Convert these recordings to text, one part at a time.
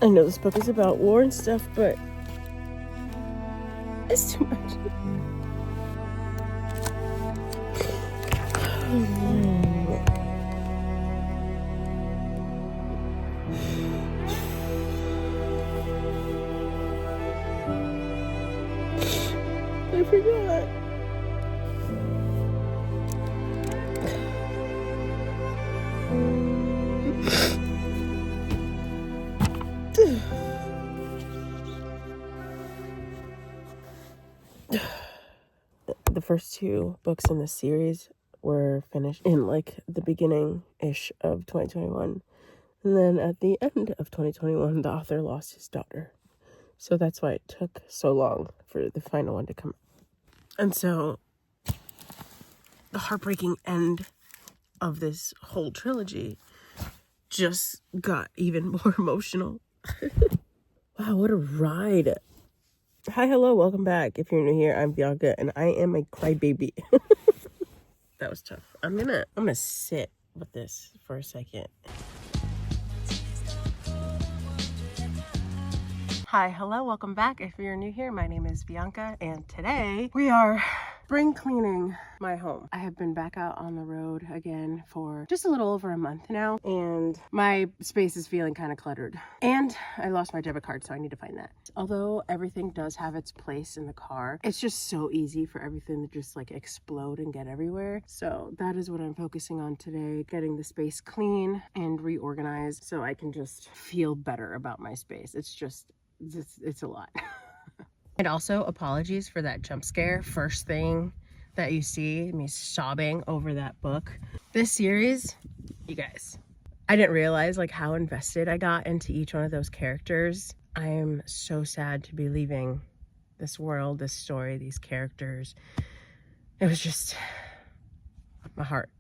I know this book is about war and stuff, but it's too much. I forgot. The first two books in the series were finished in like the beginning-ish of 2021. And then at the end of 2021, the author lost his daughter. So that's why it took so long for the final one to come out. And so the heartbreaking end of this whole trilogy just got even more emotional. Wow, what a ride. Hi, hello, welcome back. If you're new here, I'm Bianca, and I am a crybaby. That was tough. I'm gonna sit with this for a second. Hi, hello, welcome back. If you're new here, my name is Bianca, and today we are spring cleaning my home. I have been back out on the road again for just a little over a month now, and my space is feeling kind of cluttered. And I lost my debit card, so I need to find that. Although everything does have its place in the car, it's just so easy for everything to just like explode and get everywhere. So that is what I'm focusing on today, getting the space clean and reorganized so I can just feel better about my space. It's a lot. And also apologies for that jump scare. First thing that you see me sobbing over that book. This series, you guys, I didn't realize like how invested I got into each one of those characters. I am so sad to be leaving this world, this story, these characters. It was just my heart.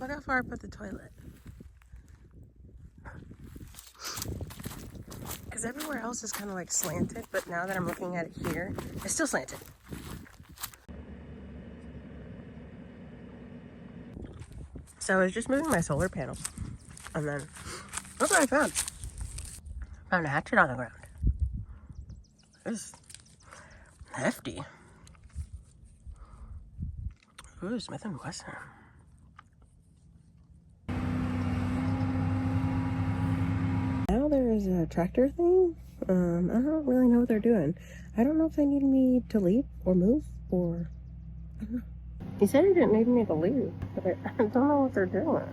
Look how far I put the toilet. Because everywhere else is kind of like slanted, but now that I'm looking at it here, it's still slanted. So I was just moving my solar panels, and then look what I found. Found a hatchet on the ground. It's hefty. Ooh, Smith & Wesson. Now there is a tractor thing. I don't really know what they're doing. I don't know if they need me to leave or move or I don't know. He said he didn't need me to leave, but I don't know what they're doing.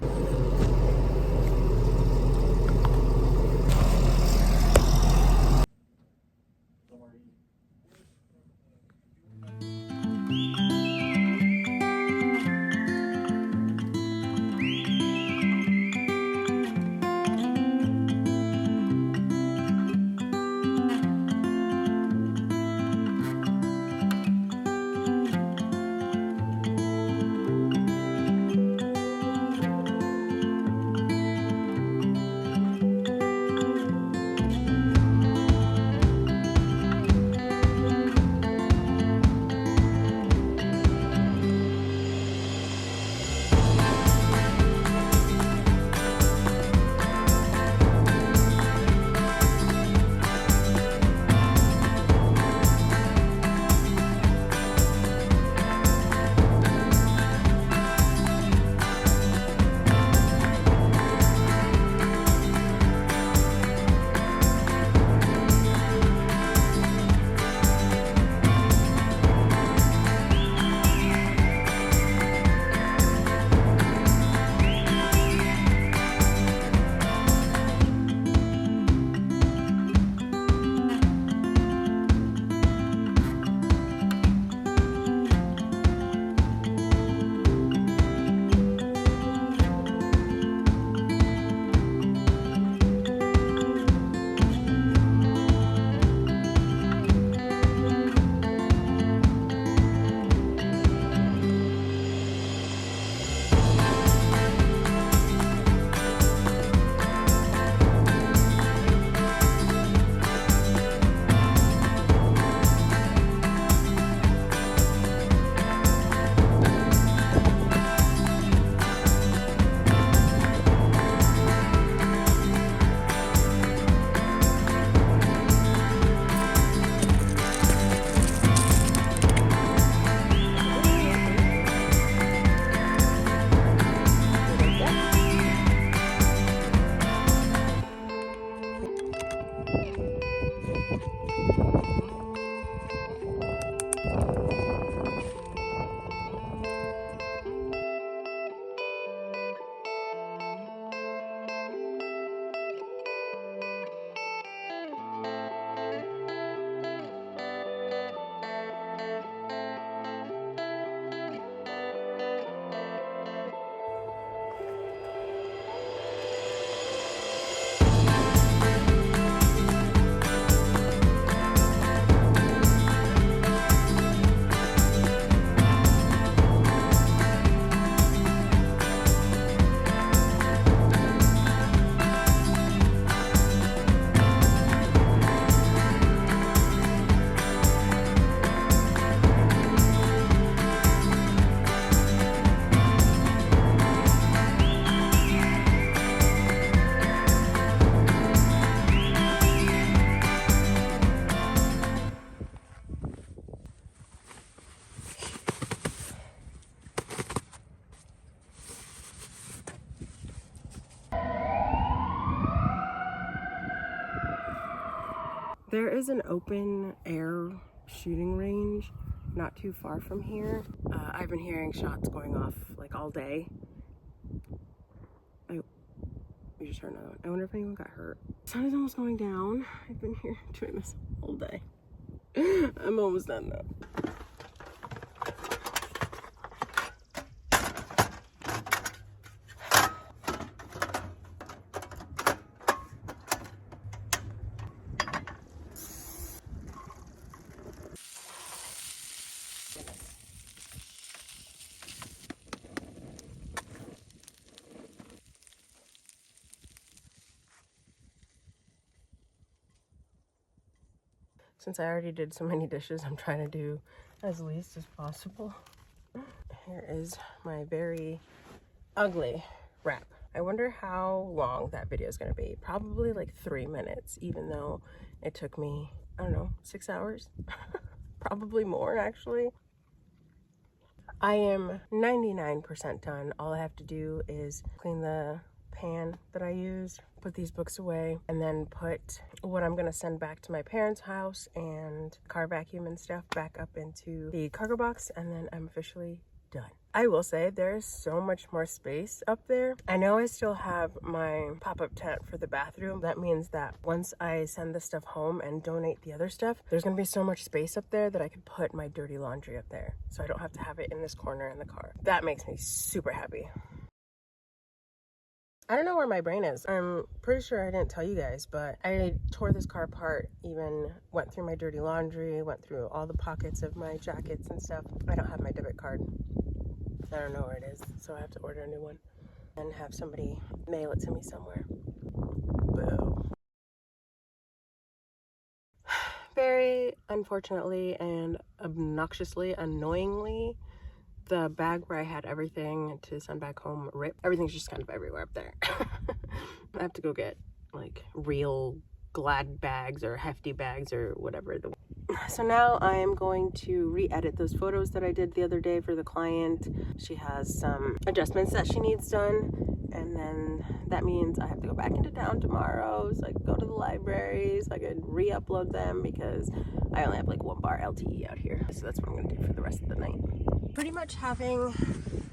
There is an open air shooting range not too far from here. I've been hearing shots going off like all day. We just heard another one. I wonder if anyone got hurt. The sun is almost going down. I've been here doing this all day. I'm almost done though. Since I already did so many dishes, I'm trying to do as least as possible. Here is my very ugly wrap. I wonder how long that video is going to be. Probably like 3 minutes, even though it took me, I don't know, 6 hours. Probably more, actually. I am 99% done. All I have to do is clean the pan that I used, put these books away, and then put what I'm gonna send back to my parents' house and car vacuum and stuff back up into the cargo box, and then I'm officially done. I will say there's so much more space up there. I know I still have my pop-up tent for the bathroom. That means that once I send this stuff home and donate the other stuff, there's gonna be so much space up there that I could put my dirty laundry up there, so I don't have to have it in this corner in the car. That makes me super happy. I don't know where my brain is. I'm pretty sure I didn't tell you guys, but I tore this car apart, even went through my dirty laundry, went through all the pockets of my jackets and stuff. I don't have my debit card. I don't know where it is, so I have to order a new one and have somebody mail it to me somewhere. Boo. Very unfortunately and obnoxiously, annoyingly, the bag where I had everything to send back home ripped. Everything's just kind of everywhere up there. I have to go get like real Glad bags or hefty bags or whatever. So now I am going to re-edit those photos that I did the other day for the client. She has some adjustments that she needs done, and then that means I have to go back into town tomorrow so I can go to the library so I can re-upload them, because I only have like 1 bar LTE out here. So that's what I'm gonna do for the rest of the night. Pretty much having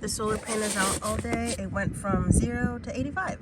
the solar panels out all day, it went from 0 to 85.